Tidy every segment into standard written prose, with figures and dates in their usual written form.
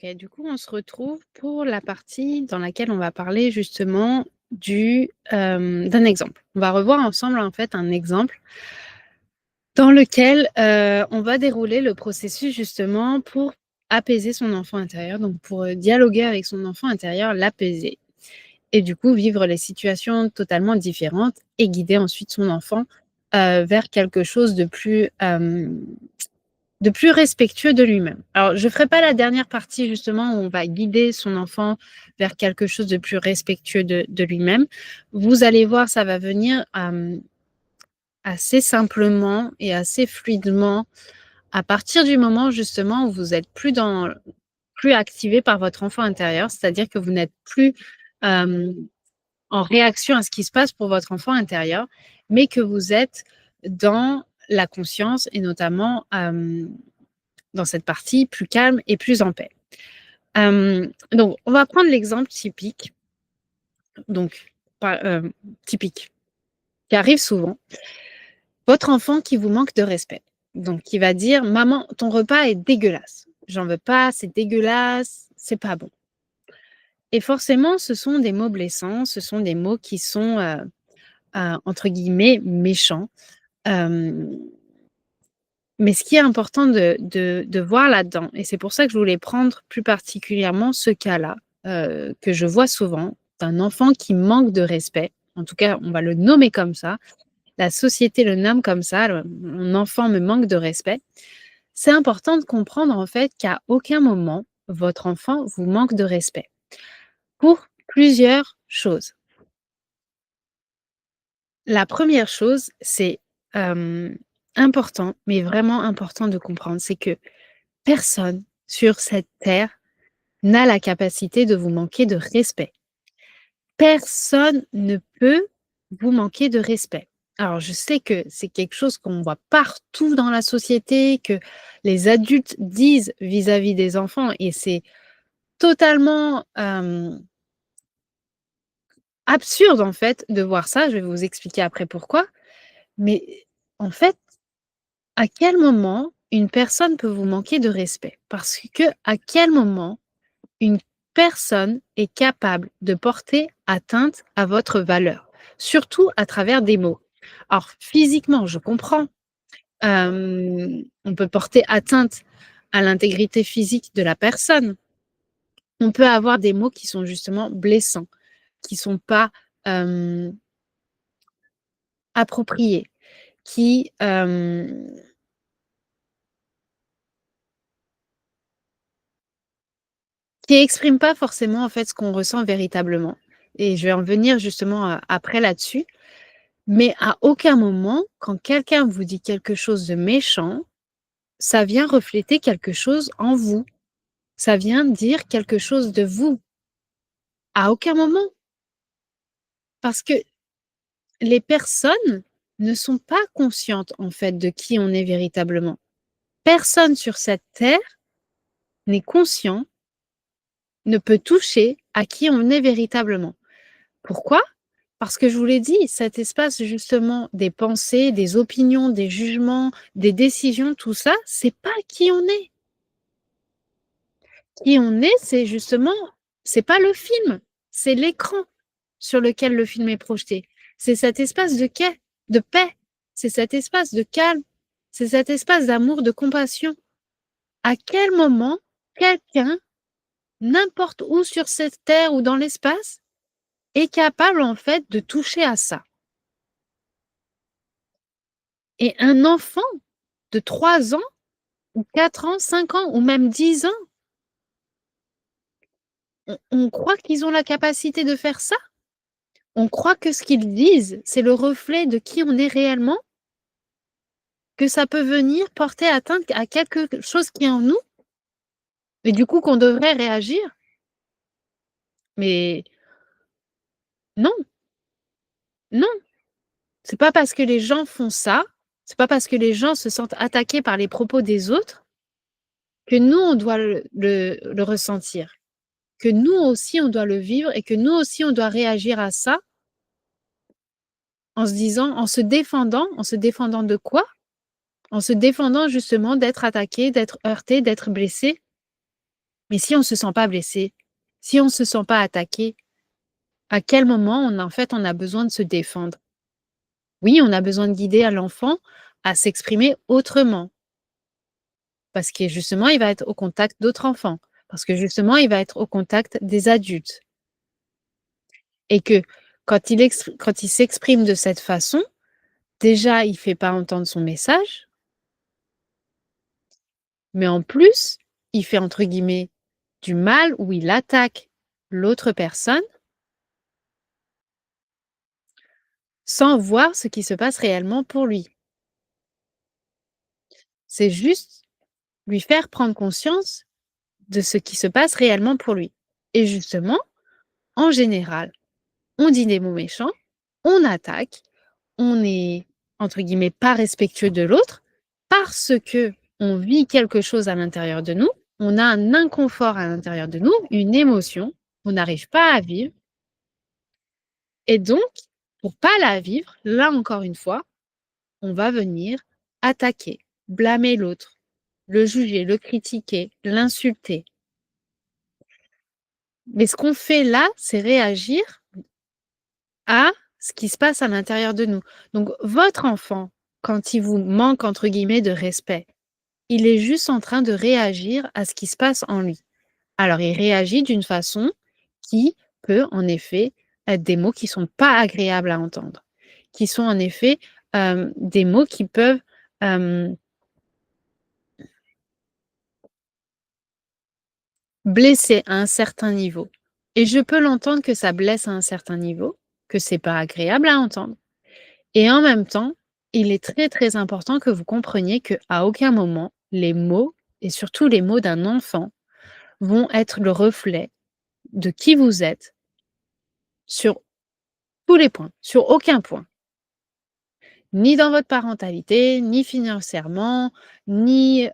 OK, du coup, on se retrouve pour la partie dans laquelle on va parler justement d'un exemple. On va revoir ensemble, en fait, un exemple dans lequel, on va dérouler le processus justement pour apaiser son enfant intérieur, donc pour, dialoguer avec son enfant intérieur, l'apaiser et du coup vivre les situations totalement différentes et guider ensuite son enfant, vers quelque chose de plus respectueux de lui-même. Alors, je ne ferai pas la dernière partie justement où on va guider son enfant vers quelque chose de plus respectueux de lui-même. Vous allez voir, ça va venir assez simplement et assez fluidement à partir du moment justement où vous êtes plus activé par votre enfant intérieur, c'est-à-dire que vous n'êtes plus euh, en réaction à ce qui se passe pour votre enfant intérieur, mais que vous êtes dans la conscience et notamment dans cette partie plus calme et plus en paix. Donc, on va prendre l'exemple typique, donc typique, qui arrive souvent. Votre enfant qui vous manque de respect, donc qui va dire: «Maman, ton repas est dégueulasse. J'en veux pas, c'est dégueulasse, c'est pas bon». Et forcément, ce sont des mots blessants, ce sont des mots qui sont, entre guillemets «méchants». Hem, mais ce qui est important de voir là-dedans, et c'est pour ça que je voulais prendre plus particulièrement ce cas-là, que je vois souvent, d'un enfant qui manque de respect. En tout cas, on va le nommer comme ça. La société le nomme comme ça, mon enfant me manque de respect. C'est important de comprendre en fait qu'à aucun moment, votre enfant vous manque de respect. Pour plusieurs choses. La première chose, c'est important, mais vraiment important de comprendre, c'est que personne sur cette terre n'a la capacité de vous manquer de respect. Personne ne peut vous manquer de respect. Alors, je sais que c'est quelque chose qu'on voit partout dans la société, que les adultes disent vis-à-vis des enfants, et c'est totalement absurde en fait de voir ça. Je vais vous expliquer après pourquoi. Mais en fait, à quel moment une personne peut vous manquer de respect? Parce que à quel moment une personne est capable de porter atteinte à votre valeur, surtout à travers des mots. Alors physiquement, je comprends, on peut porter atteinte à l'intégrité physique de la personne. On peut avoir des mots qui sont justement blessants, qui sont pas, appropriés, qui expriment pas forcément, en fait, ce qu'on ressent véritablement, et je vais en venir justement, après là-dessus. Mais à aucun moment, quand quelqu'un vous dit quelque chose de méchant, ça vient refléter quelque chose en vous. Ça vient dire quelque chose de vous. À aucun moment. Parce que les personnes ne sont pas conscientes, en fait, de qui on est véritablement. Personne sur cette terre n'est conscient, ne peut toucher à qui on est véritablement. Pourquoi? Parce que je vous l'ai dit, cet espace justement des pensées, des opinions, des jugements, des décisions, tout ça, c'est pas qui on est. Qui on est, c'est justement, c'est pas le film, c'est l'écran sur lequel le film est projeté. C'est cet espace de paix, c'est cet espace de calme, c'est cet espace d'amour, de compassion. À quel moment quelqu'un, n'importe où sur cette terre ou dans l'espace, est capable en fait de toucher à ça? Et un enfant de 3 ans ou 4 ans, 5 ans ou même 10 ans, on croit qu'ils ont la capacité de faire ça? On croit que ce qu'ils disent, c'est le reflet de qui on est réellement? Que ça peut venir porter atteinte à quelque chose qui est en nous? Et du coup qu'on devrait réagir? Mais non, non, c'est pas parce que les gens font ça, c'est pas parce que les gens se sentent attaqués par les propos des autres que nous on doit le ressentir, que nous aussi on doit le vivre et que nous aussi on doit réagir à ça en se disant, en se défendant de quoi? En se défendant justement d'être attaqué, d'être heurté, d'être blessé. Mais si on ne se sent pas blessé, si on ne se sent pas attaqué, à quel moment on a besoin de se défendre? Oui, on a besoin de guider à l'enfant à s'exprimer autrement, parce que justement, il va être au contact d'autres enfants, parce que justement, il va être au contact des adultes et que quand il s'exprime de cette façon, déjà, il fait pas entendre son message, mais en plus, il fait entre guillemets «du mal» ou il attaque l'autre personne sans voir ce qui se passe réellement pour lui. C'est juste lui faire prendre conscience de ce qui se passe réellement pour lui. Et justement, en général, on dit des mots méchants, on attaque, on est entre guillemets «pas respectueux» de l'autre parce que on vit quelque chose à l'intérieur de nous, on a un inconfort à l'intérieur de nous, une émotion, on n'arrive pas à vivre et donc pour pas la vivre, là encore une fois, on va venir attaquer, blâmer l'autre, le juger, le critiquer, l'insulter. Mais ce qu'on fait là, c'est réagir à ce qui se passe à l'intérieur de nous. Donc votre enfant, quand il vous manque entre guillemets de respect, il est juste en train de réagir à ce qui se passe en lui. Alors il réagit d'une façon qui peut en effet être des mots qui sont pas agréables à entendre, qui sont en effet, des mots qui peuvent, hem, blesser à un certain niveau et je peux l'entendre que ça blesse à un certain niveau, que c'est pas agréable à entendre. Et en même temps, il est très, très important que vous compreniez qu'à aucun moment, les mots et surtout les mots d'un enfant vont être le reflet de qui vous êtes sur tous les points, sur aucun point. Ni dans votre parentalité, ni financièrement, ni,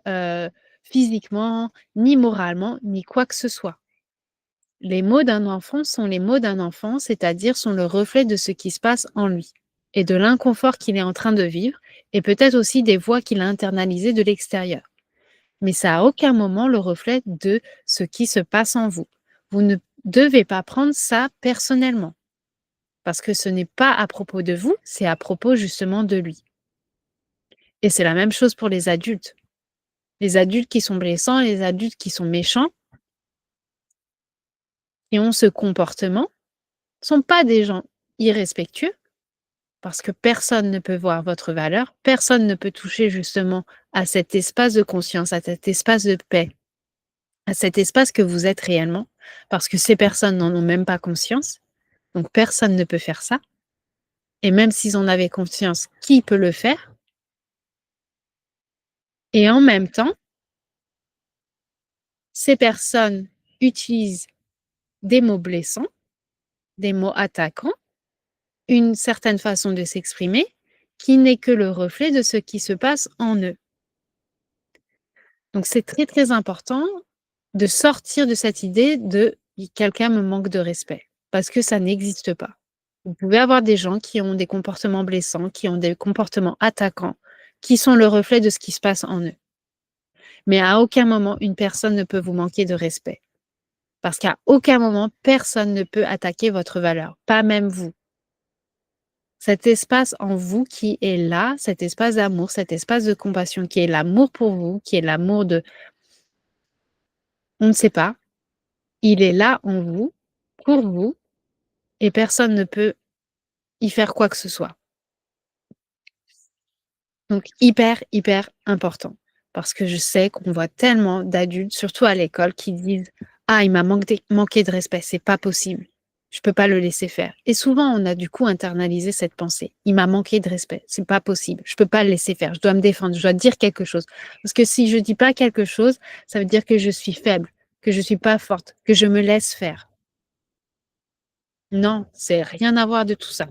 physiquement, ni moralement, ni quoi que ce soit. Les mots d'un enfant sont les mots d'un enfant, c'est-à-dire sont le reflet de ce qui se passe en lui et de l'inconfort qu'il est en train de vivre et peut-être aussi des voix qu'il a internalisées de l'extérieur. Mais ça à aucun moment le reflet de ce qui se passe en vous. Vous ne devez pas prendre ça personnellement parce que ce n'est pas à propos de vous, c'est à propos justement de lui. Et c'est la même chose pour les adultes. Les adultes qui sont blessants, les adultes qui sont méchants, qui ont ce comportement, ne sont pas des gens irrespectueux, parce que personne ne peut voir votre valeur, personne ne peut toucher justement à cet espace de conscience, à cet espace de paix, à cet espace que vous êtes réellement, parce que ces personnes n'en ont même pas conscience, donc personne ne peut faire ça. Et même s'ils en avaient conscience, qui peut le faire? Et en même temps, ces personnes utilisent des mots blessants, des mots attaquants, une certaine façon de s'exprimer qui n'est que le reflet de ce qui se passe en eux. Donc c'est très, très important de sortir de cette idée de quelqu'un me manque de respect, parce que ça n'existe pas. Vous pouvez avoir des gens qui ont des comportements blessants, qui ont des comportements attaquants, qui sont le reflet de ce qui se passe en eux. Mais à aucun moment, une personne ne peut vous manquer de respect. Parce qu'à aucun moment, personne ne peut attaquer votre valeur, pas même vous. Cet espace en vous qui est là, cet espace d'amour, cet espace de compassion, qui est l'amour pour vous, qui est l'amour de on ne sait pas, il est là en vous, pour vous, et personne ne peut y faire quoi que ce soit. Donc hyper, hyper important. Parce que je sais qu'on voit tellement d'adultes, surtout à l'école, qui disent: «Ah, il m'a manqué de respect, c'est pas possible. Je peux pas le laisser faire» et souvent, on a du coup internalisé cette pensée: «Il m'a manqué de respect, c'est pas possible, je peux pas le laisser faire, je dois me défendre, je dois dire quelque chose. Parce que si je dis pas quelque chose, ça veut dire que je suis faible, que je suis pas forte, que je me laisse faire». Non, c'est rien à voir de tout ça.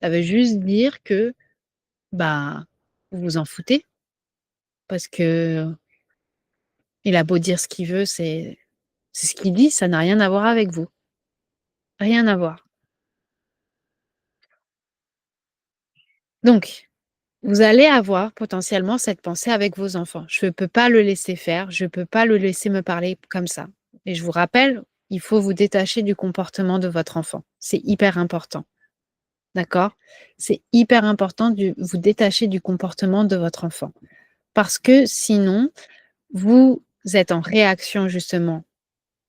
Ça veut juste dire que, bah, vous vous en foutez parce que il a beau dire ce qu'il veut, c'est ce qu'il dit, ça n'a rien à voir avec vous. Rien à voir. Donc, vous allez avoir potentiellement cette pensée avec vos enfants. Je ne peux pas le laisser faire, je ne peux pas le laisser me parler comme ça. Et je vous rappelle, il faut vous détacher du comportement de votre enfant. C'est hyper important. D'accord? C'est hyper important de vous détacher du comportement de votre enfant. Parce que sinon, vous êtes en réaction justement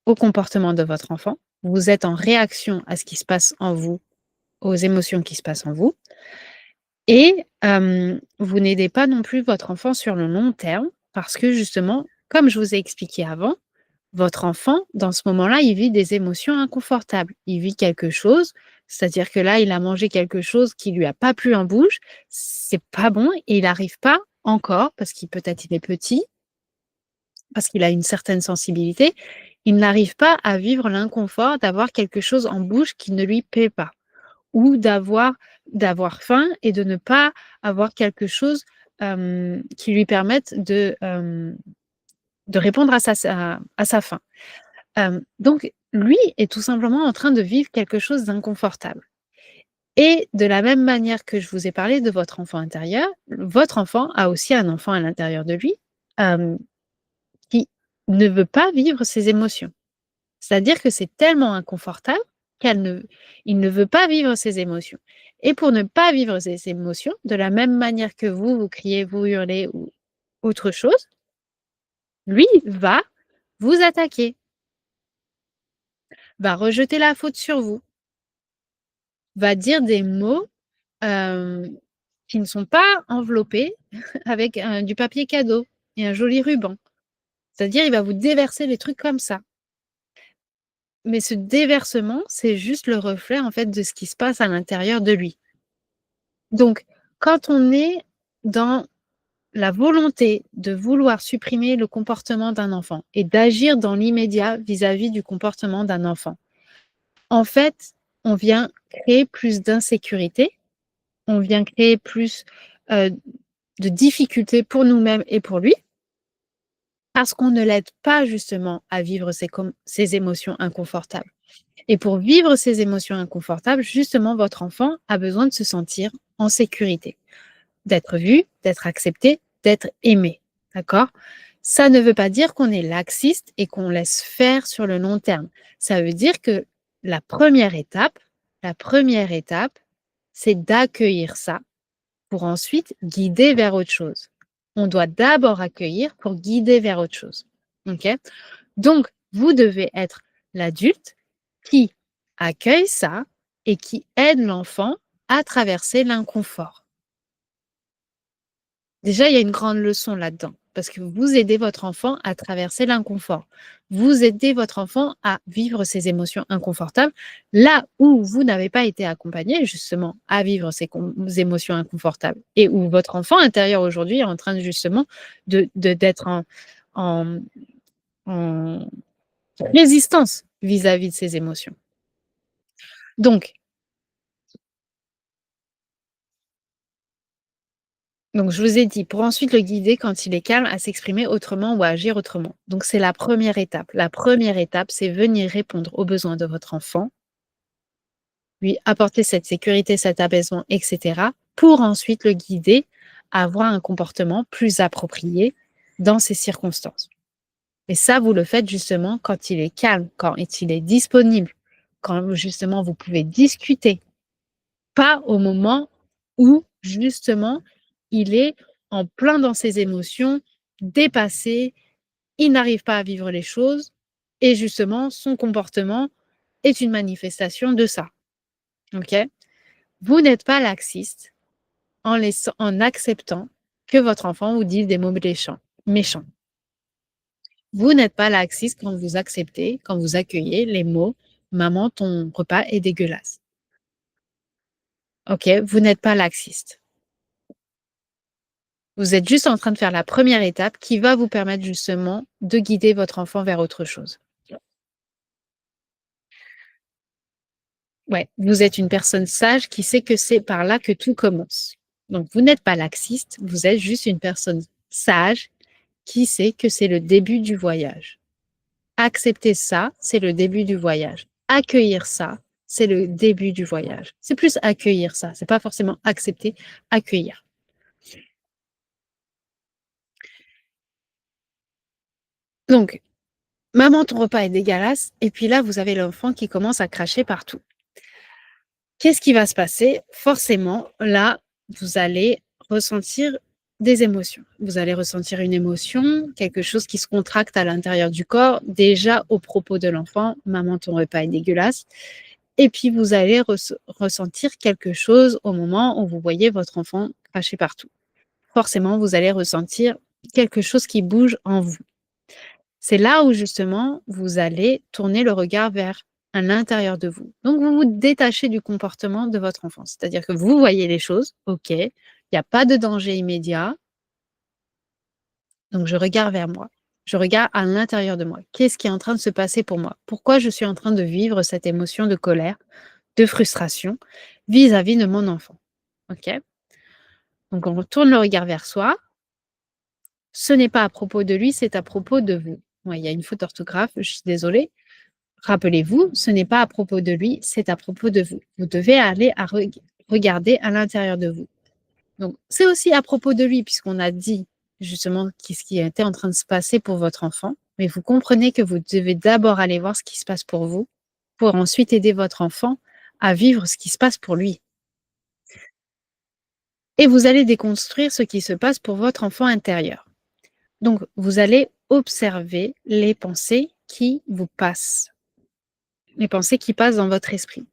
au comportement de votre enfant. Vous êtes en réaction à ce qui se passe en vous, aux émotions qui se passent en vous. Et vous n'aidez pas non plus votre enfant sur le long terme parce que justement, comme je vous ai expliqué avant, votre enfant, dans ce moment-là, il vit des émotions inconfortables. Il vit quelque chose, c'est-à-dire que là, il a mangé quelque chose qui lui a pas plu en bouche, c'est pas bon et il n'arrive pas encore, parce qu'il peut-être il est petit, parce qu'il a une certaine sensibilité, il n'arrive pas à vivre l'inconfort d'avoir quelque chose en bouche qui ne lui plaît pas ou d'avoir faim et de ne pas avoir quelque chose, qui lui permette de répondre à sa faim. Donc lui est tout simplement en train de vivre quelque chose d'inconfortable et de la même manière que je vous ai parlé de votre enfant intérieur, votre enfant a aussi un enfant à l'intérieur de lui, hem, qui ne veut pas vivre ses émotions. C'est-à-dire que c'est tellement inconfortable qu'elle ne il ne veut pas vivre ses émotions et pour ne pas vivre ses émotions, de la même manière que vous criez, vous hurlez ou autre chose, lui va vous attaquer, va rejeter la faute sur vous, va dire des mots, hem, qui ne sont pas enveloppés avec du papier cadeau et un joli ruban. C'est-à-dire, il va vous déverser des trucs comme ça. Mais ce déversement, c'est juste le reflet, en fait, de ce qui se passe à l'intérieur de lui. Donc, quand on est dans la volonté de vouloir supprimer le comportement d'un enfant et d'agir dans l'immédiat vis-à-vis du comportement d'un enfant, en fait, on vient créer plus d'insécurité, on vient créer plus euh, de difficultés pour nous-mêmes et pour lui, parce qu'on ne l'aide pas justement à vivre ces émotions inconfortables. Et pour vivre ces émotions inconfortables, justement, votre enfant a besoin de se sentir en sécurité, d'être vu, d'être accepté, d'être aimé. D'accord? Ça ne veut pas dire qu'on est laxiste et qu'on laisse faire sur le long terme. Ça veut dire que la la première étape, c'est d'accueillir ça pour ensuite guider vers autre chose. On doit d'abord accueillir pour guider vers autre chose. OK? Donc, vous devez être l'adulte qui accueille ça et qui aide l'enfant à traverser l'inconfort. Déjà, il y a une grande leçon là-dedans, parce que vous aidez votre enfant à traverser l'inconfort. Vous aidez votre enfant à vivre ses émotions inconfortables, là où vous n'avez pas été accompagné justement à vivre ces émotions inconfortables et où votre enfant intérieur aujourd'hui est en train justement d'être en, en résistance vis-à-vis de ses émotions. Donc, Donc, je vous ai dit, pour ensuite le guider quand il est calme à s'exprimer autrement ou à agir autrement. Donc, c'est la première étape. La première étape, c'est venir répondre aux besoins de votre enfant, lui apporter cette sécurité, cet apaisement, etc., pour ensuite le guider à avoir un comportement plus approprié dans ces circonstances. Et ça, vous le faites justement quand il est calme, quand il est disponible, quand justement vous pouvez discuter, pas au moment où justement il est en plein dans ses émotions, dépassé, il n'arrive pas à vivre les choses et justement son comportement est une manifestation de ça. OK? Vous n'êtes pas laxiste en acceptant que votre enfant vous dise des mots méchants. Vous n'êtes pas laxiste quand vous acceptez, quand vous accueillez les mots maman, ton repas est dégueulasse. OK? Vous n'êtes pas laxiste. Vous êtes juste en train de faire la première étape qui va vous permettre justement de guider votre enfant vers autre chose. Ouais, vous êtes une personne sage qui sait que c'est par là que tout commence. Donc, vous n'êtes pas laxiste, vous êtes juste une personne sage qui sait que c'est le début du voyage. Accepter ça, c'est le début du voyage. Accueillir ça, c'est le début du voyage. C'est plus accueillir ça, c'est pas forcément accepter, accueillir. Donc, Maman, ton repas est dégueulasse. Et puis là, vous avez l'enfant qui commence à cracher partout. Qu'est-ce qui va se passer? Forcément, là, vous allez ressentir des émotions. Vous allez ressentir une émotion, quelque chose qui se contracte à l'intérieur du corps, déjà au propos de l'enfant, maman, ton repas est dégueulasse. Et puis, vous allez ressentir quelque chose au moment où vous voyez votre enfant cracher partout. Forcément, vous allez ressentir quelque chose qui bouge en vous. C'est là où justement, vous allez tourner le regard vers à l'intérieur de vous. Donc, vous vous détachez du comportement de votre enfant. C'est-à-dire que vous voyez les choses, OK, il n'y a pas de danger immédiat, donc je regarde vers moi. Je regarde à l'intérieur de moi. Qu'est-ce qui est en train de se passer pour moi? Pourquoi je suis en train de vivre cette émotion de colère, de frustration vis-à-vis de mon enfant? OK? Donc, on retourne le regard vers soi. Ce n'est pas à propos de lui, c'est à propos de vous. Ouais, il y a une faute d'orthographe, je suis désolée. Rappelez-vous, ce n'est pas à propos de lui, c'est à propos de vous. Vous devez aller regarder à l'intérieur de vous. Donc, c'est aussi à propos de lui, puisqu'on a dit justement ce qui était en train de se passer pour votre enfant. Mais vous comprenez que vous devez d'abord aller voir ce qui se passe pour vous, pour ensuite aider votre enfant à vivre ce qui se passe pour lui. Et vous allez déconstruire ce qui se passe pour votre enfant intérieur. Donc, vous allez observer les pensées qui vous passent, les pensées qui passent dans votre esprit.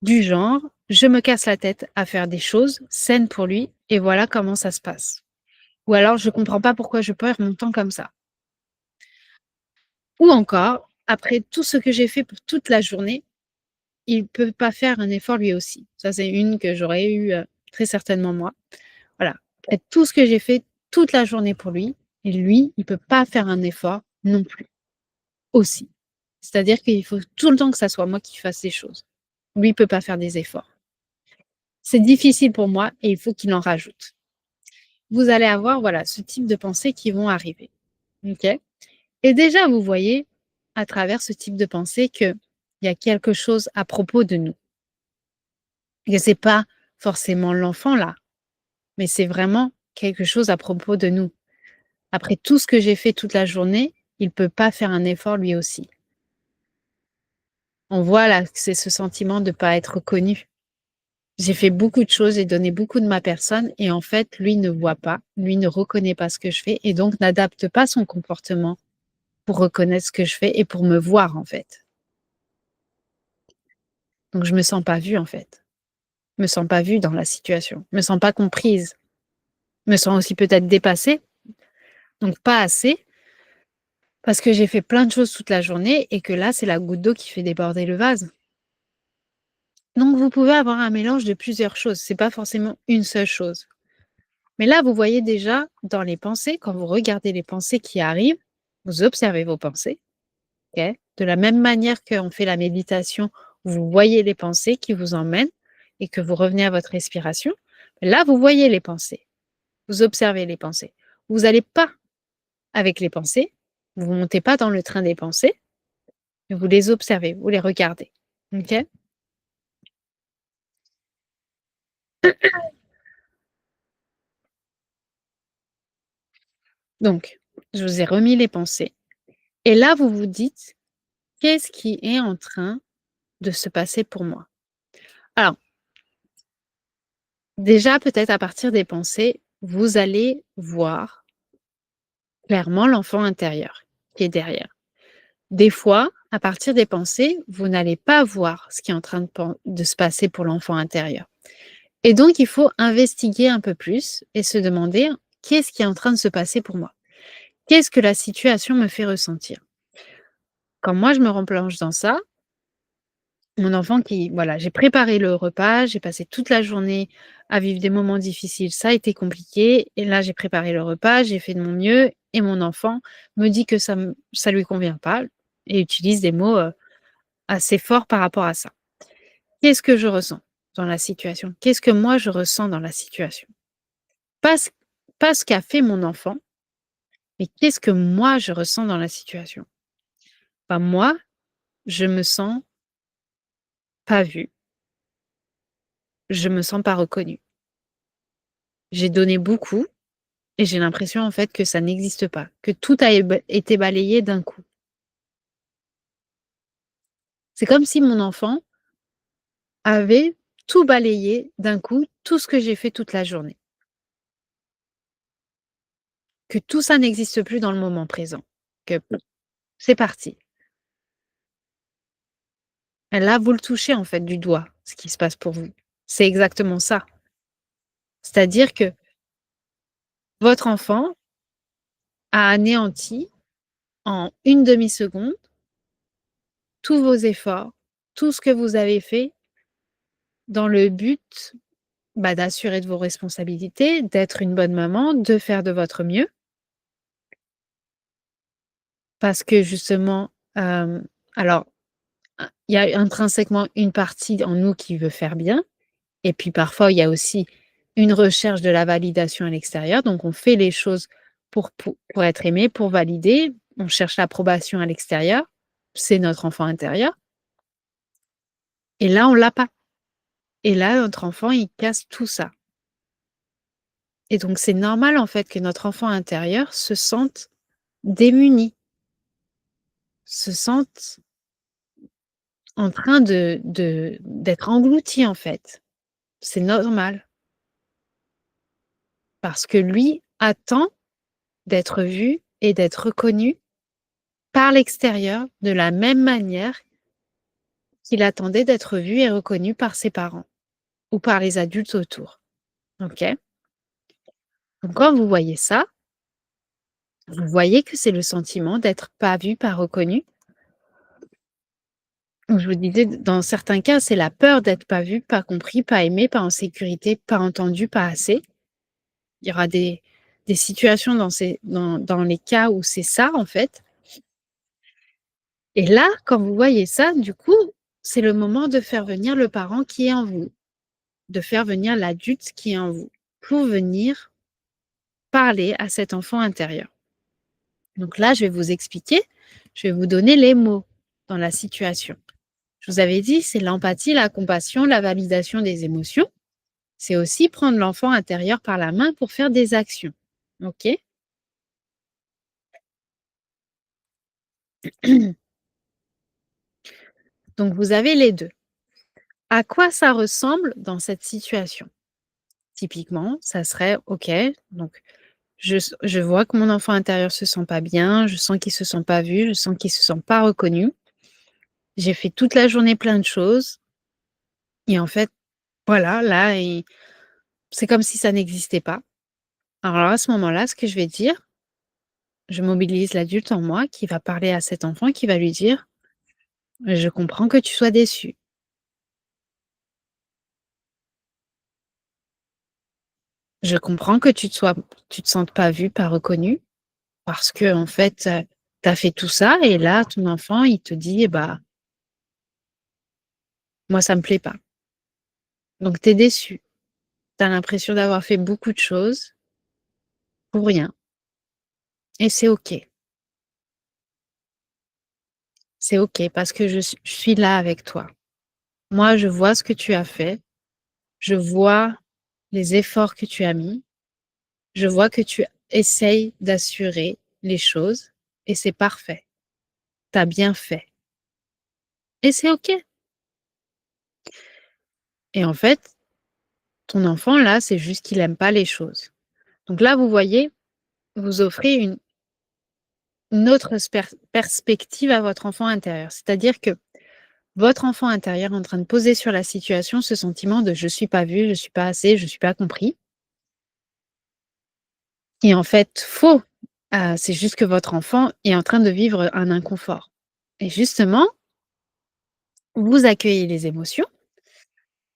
Du genre, je me casse la tête à faire des choses saines pour lui et voilà comment ça se passe. Ou alors, je comprends pas pourquoi je perds mon temps comme ça. Ou encore, après tout ce que j'ai fait pour toute la journée, il peut pas faire un effort lui aussi. Ça, c'est une que j'aurais eu très certainement moi. Voilà. Après tout ce que j'ai fait toute la journée pour lui, et lui, il peut pas faire un effort non plus. Aussi. C'est-à-dire qu'il faut tout le temps que ça soit moi qui fasse des choses. Lui, il peut pas faire des efforts. C'est difficile pour moi et il faut qu'il en rajoute. Vous allez avoir, voilà, ce type de pensées qui vont arriver. OK? Et déjà, vous voyez, à travers ce type de pensée, qu'il y a quelque chose à propos de nous. Et c'est pas forcément l'enfant là, mais c'est vraiment quelque chose à propos de nous. Après tout ce que j'ai fait toute la journée, il peut pas faire un effort lui aussi. On voit là que c'est ce sentiment de pas être reconnu. J'ai fait beaucoup de choses, j'ai donné beaucoup de ma personne et en fait, lui ne voit pas, lui ne reconnaît pas ce que je fais et donc n'adapte pas son comportement pour reconnaître ce que je fais et pour me voir en fait. Donc je me sens pas vue en fait. Je me sens pas vue dans la situation. Je me sens pas comprise. Je me sens aussi peut-être dépassée, donc pas assez parce que j'ai fait plein de choses toute la journée et que là, c'est la goutte d'eau qui fait déborder le vase. Donc vous pouvez avoir un mélange de plusieurs choses, c'est pas forcément une seule chose. Mais là, vous voyez déjà dans les pensées, quand vous regardez les pensées qui arrivent, vous observez vos pensées, ok? De la même manière qu'on fait la méditation, vous voyez les pensées qui vous emmènent et que vous revenez à votre respiration. Là, vous voyez les pensées, vous observez les pensées. Vous n'allez pas avec les pensées, vous ne montez pas dans le train des pensées, mais vous les observez, vous les regardez. Ok? Donc, je vous ai remis les pensées. Et là, vous vous dites, qu'est-ce qui est en train de se passer pour moi? Alors, déjà, peut-être à partir des pensées, vous allez voir clairement l'enfant intérieur qui est derrière. Des fois, à partir des pensées, vous n'allez pas voir ce qui est en train de se passer pour l'enfant intérieur. Et donc, il faut investiguer un peu plus et se demander qu'est-ce qui est en train de se passer pour moi? Qu'est-ce que la situation me fait ressentir? Quand moi, je me replonge dans ça, mon enfant qui voilà, j'ai préparé le repas, j'ai passé toute la journée à vivre des moments difficiles, ça a été compliqué et là, j'ai préparé le repas, j'ai fait de mon mieux et mon enfant me dit que ça lui convient pas et utilise des mots, assez forts par rapport à ça. Qu'est-ce que je ressens dans la situation? Qu'est-ce que moi je ressens dans la situation? Pas ce pas ce qu'a fait mon enfant, mais qu'est-ce que moi je ressens dans la situation? Bah, moi, je me sens pas vue, je me sens pas reconnue. J'ai donné beaucoup, Et j'ai l'impression, en fait, que ça n'existe pas, que tout a été balayé d'un coup. C'est comme si mon enfant avait tout balayé d'un coup, tout ce que j'ai fait toute la journée. Que tout ça n'existe plus dans le moment présent. Que c'est parti. Et là, vous le touchez, en fait, du doigt, ce qui se passe pour vous. C'est exactement ça. C'est-à-dire que votre enfant a anéanti en une demi-seconde tous vos efforts, tout ce que vous avez fait dans le but, d'assurer de vos responsabilités, d'être une bonne maman, de faire de votre mieux. Parce que justement, alors, il y a intrinsèquement une partie en nous qui veut faire bien et puis parfois il y a aussi une recherche de la validation à l'extérieur. Donc on fait les choses pour être aimé, pour valider. On cherche l'approbation à l'extérieur. C'est notre enfant intérieur et là, on l'a pas. Et là, notre enfant, il casse tout ça. Et donc c'est normal en fait que notre enfant intérieur se sente démuni, se sente en train d'être englouti en fait. C'est normal parce que lui attend d'être vu et d'être reconnu par l'extérieur de la même manière qu'il attendait d'être vu et reconnu par ses parents ou par les adultes autour. OK? Donc quand vous voyez ça, vous voyez que c'est le sentiment d'être pas vu, pas reconnu. Donc je vous disais, dans certains cas, c'est la peur d'être pas vu, pas compris, pas aimé, pas en sécurité, pas entendu, pas assez. Il y aura des situations dans les cas où c'est ça, en fait. Et là, quand vous voyez ça, du coup, c'est le moment de faire venir le parent qui est en vous, de faire venir l'adulte qui est en vous, pour venir parler à cet enfant intérieur. Donc là, je vais vous expliquer, je vais vous donner les mots dans la situation. Je vous avais dit, c'est l'empathie, la compassion, la validation des émotions. C'est aussi prendre l'enfant intérieur par la main pour faire des actions. OK? Donc, vous avez les deux. À quoi ça ressemble dans cette situation? Typiquement, ça serait: «OK, donc je vois que mon enfant intérieur se sent pas bien, je sens qu'il se sent pas vu, je sens qu'il se sent pas reconnu. J'ai fait toute la journée plein de choses et en fait, voilà, là, c'est comme si ça n'existait pas». Alors à ce moment-là, ce que je vais dire, je mobilise l'adulte en moi qui va parler à cet enfant, qui va lui dire: «Je comprends que tu sois déçu. Je comprends que tu te sentes pas vu, pas reconnu parce que en fait, tu as fait tout ça et là, ton enfant, il te dit: «Bah, moi, ça me plaît pas». Donc tu es déçu. Tu as l'impression d'avoir fait beaucoup de choses pour rien et c'est OK. C'est OK parce que je suis là avec toi. Moi, je vois ce que tu as fait, je vois les efforts que tu as mis, je vois que tu essayes d'assurer les choses et c'est parfait. Tu as bien fait et c'est OK. Et en fait, ton enfant là, c'est juste qu'il aime pas les choses. Donc là, vous voyez, vous offrez une autre perspective à votre enfant intérieur. C'est-à-dire que votre enfant intérieur est en train de poser sur la situation ce sentiment de: «Je suis pas vu, je suis pas assez, je suis pas compris» et en fait, faux. C'est juste que votre enfant est en train de vivre un inconfort et justement, vous accueillez les émotions,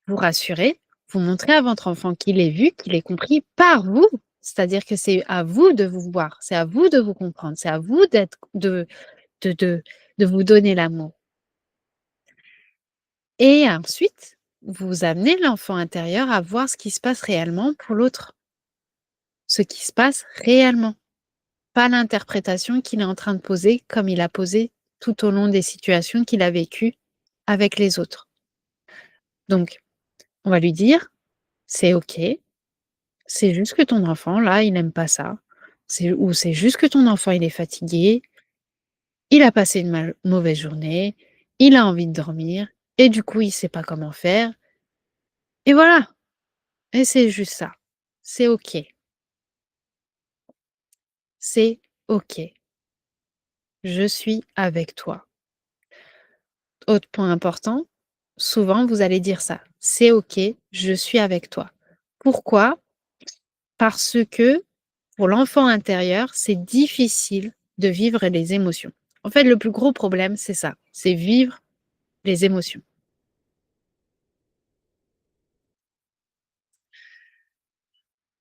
vous rassurez, vous montrez à votre enfant qu'il est vu, qu'il est compris par vous. C'est-à-dire que c'est à vous de vous voir, c'est à vous de vous comprendre, c'est à vous de de de vous donner l'amour et ensuite, vous amenez l'enfant intérieur à voir ce qui se passe réellement pour l'autre. Ce qui se passe réellement, pas l'interprétation qu'il est en train de poser comme il a posé tout au long des situations qu'il a vécues avec les autres. Donc, on va lui dire: «C'est OK, C'est juste que ton enfant, là, il n'aime pas ça. C'est juste que ton enfant, il est fatigué, il a passé une mauvaise journée, il a envie de dormir et du coup, il sait pas comment faire et voilà et c'est juste ça. C'est OK, c'est OK. Je suis avec toi. Autre point important, souvent vous allez dire ça: «C'est OK, je suis avec toi». Pourquoi? Parce que pour l'enfant intérieur, c'est difficile de vivre les émotions. En fait, le plus gros problème, c'est ça, c'est vivre les émotions.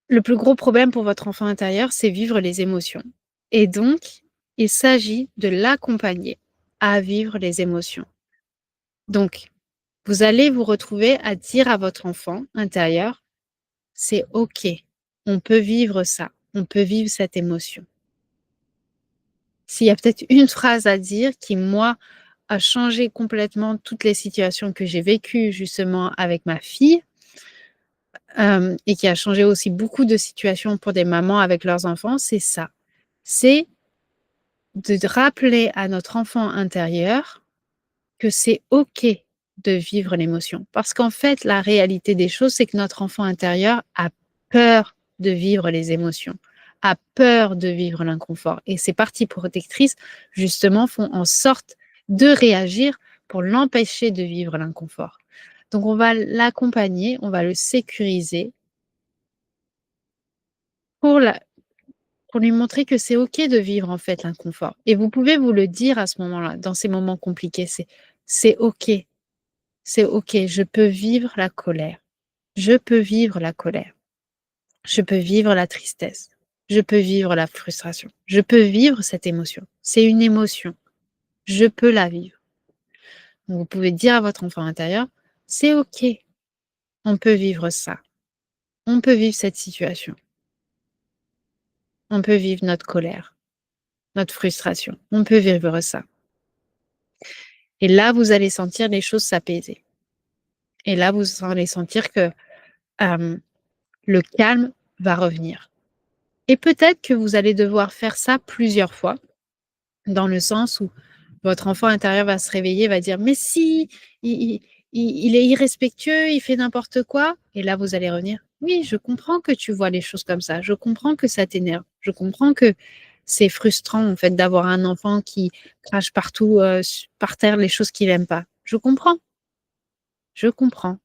Le plus gros problème pour votre enfant intérieur, c'est vivre les émotions et donc il s'agit de l'accompagner à vivre les émotions. Donc vous allez vous retrouver à dire à votre enfant intérieur: «C'est OK, on peut vivre ça, on peut vivre cette émotion». S'il y a peut-être une phrase à dire qui, moi, a changé complètement toutes les situations que j'ai vécues justement avec ma fille, et qui a changé aussi beaucoup de situations pour des mamans avec leurs enfants, c'est ça. C'est de rappeler à notre enfant intérieur que c'est OK de vivre l'émotion. Parce qu'en fait, la réalité des choses, c'est que notre enfant intérieur a peur de vivre les émotions, a peur de vivre l'inconfort. Et ces parties protectrices, justement, font en sorte de réagir pour l'empêcher de vivre l'inconfort. Donc, on va l'accompagner, on va le sécuriser pour, pour lui montrer que c'est OK de vivre en fait l'inconfort. Et vous pouvez vous le dire à ce moment-là, dans ces moments compliqués, c'est OK. C'est OK, je peux vivre la colère. Je peux vivre la colère. Je peux vivre la tristesse. Je peux vivre la frustration. Je peux vivre cette émotion. C'est une émotion. Je peux la vivre. Donc, vous pouvez dire à votre enfant intérieur, c'est OK. On peut vivre ça. On peut vivre cette situation. On peut vivre notre colère, notre frustration. On peut vivre ça. Et là, vous allez sentir les choses s'apaiser. Et là, vous allez sentir que le calme va revenir. Et peut-être que vous allez devoir faire ça plusieurs fois, dans le sens où votre enfant intérieur va se réveiller, va dire: «Mais si, il est irrespectueux, il fait n'importe quoi» et là, vous allez revenir: «Oui, je comprends que tu vois les choses comme ça. Je comprends que ça t'énerve. Je comprends que c'est frustrant, en fait, d'avoir un enfant qui crache partout, par terre les choses qu'il aime pas. Je comprends, je comprends.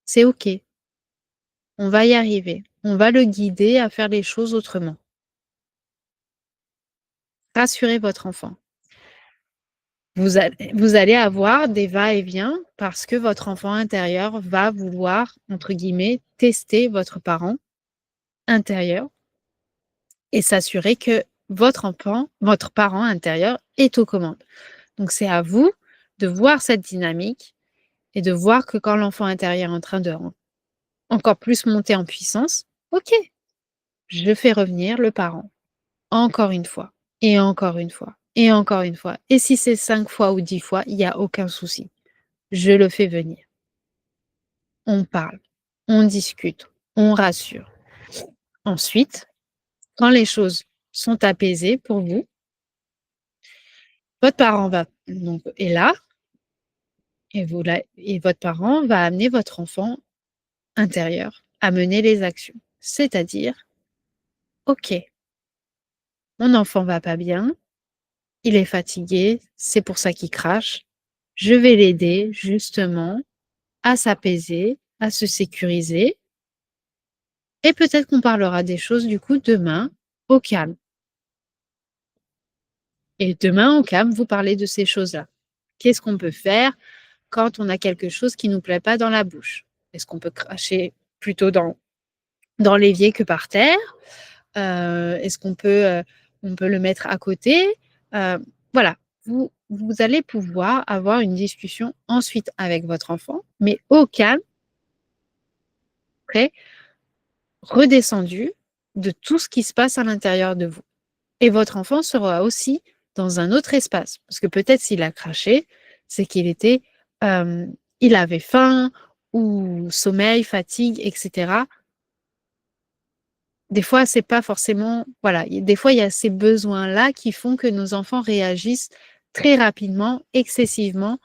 C'est OK. On va y arriver. On va le guider à faire les choses autrement». Rassurez votre enfant. Vous allez avoir des va-et-vient parce que votre enfant intérieur va vouloir, entre guillemets, «tester» votre parent intérieur et s'assurer que votre parent intérieur est aux commandes. Donc c'est à vous de voir cette dynamique et de voir que quand l'enfant intérieur est en train de encore plus monter en puissance, OK, je fais revenir le parent. Encore une fois et encore une fois et encore une fois et si c'est 5 fois ou 10 fois, il y a aucun souci. Je le fais venir. On parle, on discute, on rassure. Ensuite, quand les choses sont apaisées pour vous, votre parent va donc est là et votre parent va amener votre enfant intérieur à mener les actions. C'est-à-dire: «OK, mon enfant va pas bien, il est fatigué, c'est pour ça qu'il crache. Je vais l'aider justement à s'apaiser, à se sécuriser et peut-être qu'on parlera des choses du coup demain au calme». Et demain, au calme, vous parlez de ces choses-là. Qu'est-ce qu'on peut faire quand on a quelque chose qui ne nous plaît pas dans la bouche? Est-ce qu'on peut cracher plutôt dans l'évier que par terre? Est-ce qu'on peut, on peut le mettre à côté? Voilà, vous allez pouvoir avoir une discussion ensuite avec votre enfant, mais au calme, après, redescendu de tout ce qui se passe à l'intérieur de vous. Et votre enfant sera aussi dans un autre espace. Parce que peut-être s'il a craché, c'est qu'il était, il avait faim ou sommeil, fatigue, etc. des fois, c'est pas forcément, voilà, des fois, il y a ces besoins-là qui font que nos enfants réagissent très rapidement, excessivement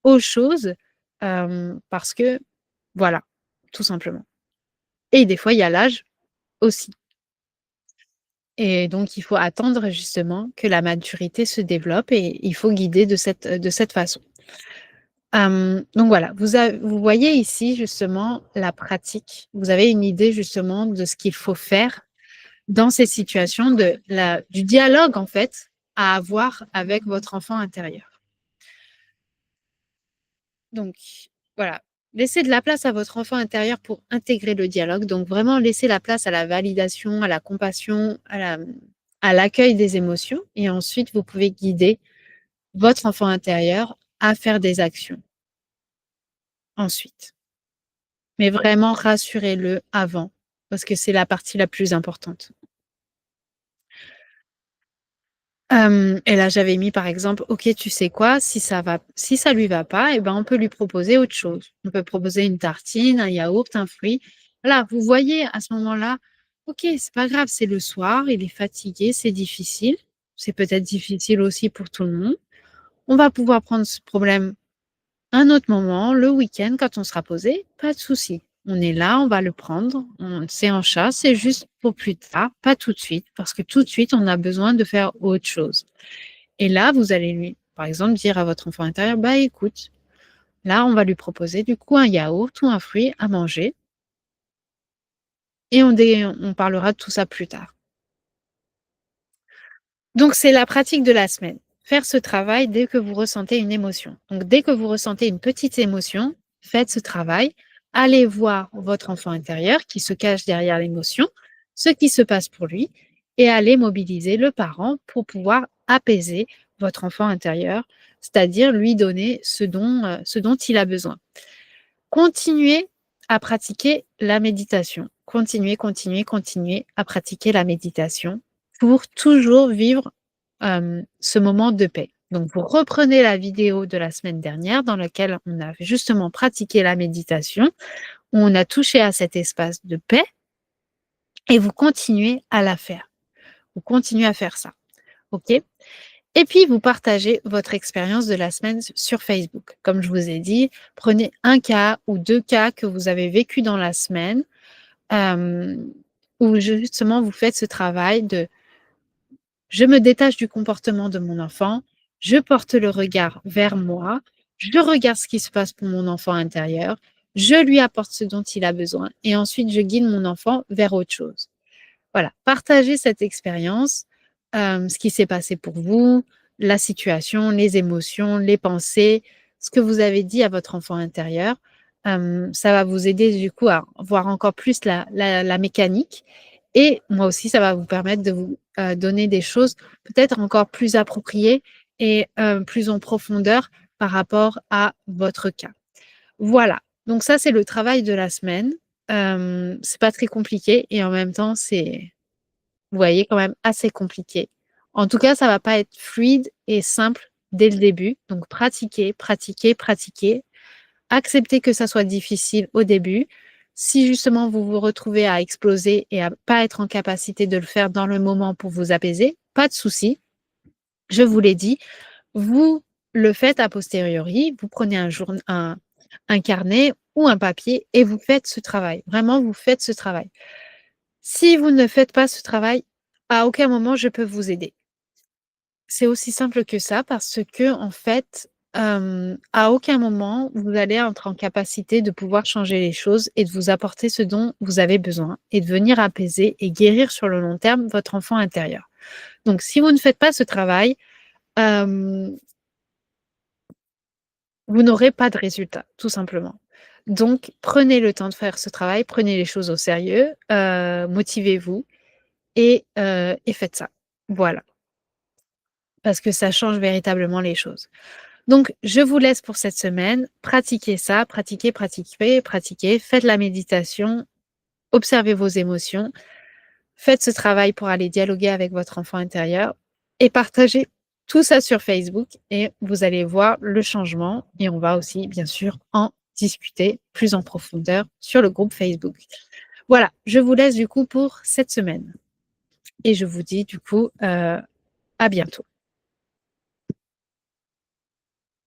aux choses, parce que, voilà, tout simplement. Et des fois, il y a l'âge aussi. Et donc, il faut attendre justement que la maturité se développe et il faut guider de cette façon. Donc voilà, vous voyez ici justement la pratique. Vous avez une idée justement de ce qu'il faut faire dans ces situations du dialogue en fait à avoir avec votre enfant intérieur. Donc voilà, laissez de la place à votre enfant intérieur pour intégrer le dialogue. Donc vraiment laissez la place à la validation, à la compassion, à l'accueil des émotions. Et ensuite, vous pouvez guider votre enfant intérieur à faire des actions ensuite. Mais vraiment rassurez-le avant, parce que c'est la partie la plus importante. Et là, j'avais mis par exemple: «OK, tu sais quoi? Si ça lui va pas et ben, on peut lui proposer autre chose. On peut proposer une tartine, un yaourt, un fruit». Voilà, vous voyez à ce moment-là, OK, c'est pas grave, c'est le soir, il est fatigué, c'est difficile. C'est peut-être difficile aussi pour tout le monde. On va pouvoir prendre ce problème un autre moment, le week-end, quand on sera posé, pas de souci. On est là, on va le prendre, c'est un chat, c'est juste pour plus tard, pas tout de suite, parce que tout de suite, on a besoin de faire autre chose. Et là, vous allez lui, par exemple, dire à votre enfant intérieur, bah écoute, là, on va lui proposer du coup un yaourt ou un fruit à manger et on parlera de tout ça plus tard. Donc, c'est la pratique de la semaine. Faire ce travail dès que vous ressentez une émotion. Donc, dès que vous ressentez une petite émotion, faites ce travail. Allez voir votre enfant intérieur qui se cache derrière l'émotion, ce qui se passe pour lui, et allez mobiliser le parent pour pouvoir apaiser votre enfant intérieur, c'est-à-dire lui donner ce dont il a besoin. Continuez à pratiquer la méditation. Continuez, continuez, continuez à pratiquer la méditation pour toujours vivre ce moment de paix. Donc, vous reprenez la vidéo de la semaine dernière dans laquelle on a justement pratiqué la méditation, où on a touché à cet espace de paix et vous continuez à la faire. Vous continuez à faire ça. OK? Et puis, vous partagez votre expérience de la semaine sur Facebook. Comme je vous ai dit, prenez un cas ou 2 cas que vous avez vécu dans la semaine, où justement vous faites ce travail de: «Je me détache du comportement de mon enfant, je porte le regard vers moi, je regarde ce qui se passe pour mon enfant intérieur, je lui apporte ce dont il a besoin et ensuite je guide mon enfant vers autre chose». Voilà, partagez cette expérience, ce qui s'est passé pour vous, la situation, les émotions, les pensées, ce que vous avez dit à votre enfant intérieur. Ça va vous aider du coup à voir encore plus la mécanique et moi aussi ça va vous permettre de vous, donner des choses peut-être encore plus appropriées et plus en profondeur par rapport à votre cas. Voilà, donc ça c'est le travail de la semaine. C'est pas très compliqué et en même temps c'est, vous voyez, quand même assez compliqué. En tout cas, ça va pas être fluide et simple dès le début. Donc pratiquez, pratiquez, pratiquez. Acceptez que ça soit difficile au début. Si justement vous vous retrouvez à exploser et à pas être en capacité de le faire dans le moment pour vous apaiser, pas de souci. Je vous l'ai dit, vous le faites a posteriori. Vous prenez un carnet ou un papier et vous faites ce travail. Vraiment, vous faites ce travail. Si vous ne faites pas ce travail, à aucun moment je peux vous aider. C'est aussi simple que ça parce que en fait, à aucun moment vous allez être en capacité de pouvoir changer les choses et de vous apporter ce dont vous avez besoin et de venir apaiser et guérir sur le long terme votre enfant intérieur. Donc si vous ne faites pas ce travail, hem, vous n'aurez pas de résultat, tout simplement. Donc prenez le temps de faire ce travail, prenez les choses au sérieux, motivez-vous et faites ça. Voilà, parce que ça change véritablement les choses. Donc, je vous laisse pour cette semaine. Pratiquez ça, pratiquez, pratiquez, pratiquez. Faites la méditation, observez vos émotions, faites ce travail pour aller dialoguer avec votre enfant intérieur et partagez tout ça sur Facebook et vous allez voir le changement et on va aussi, bien sûr, en discuter plus en profondeur sur le groupe Facebook. Voilà, je vous laisse du coup pour cette semaine et je vous dis du coup à bientôt.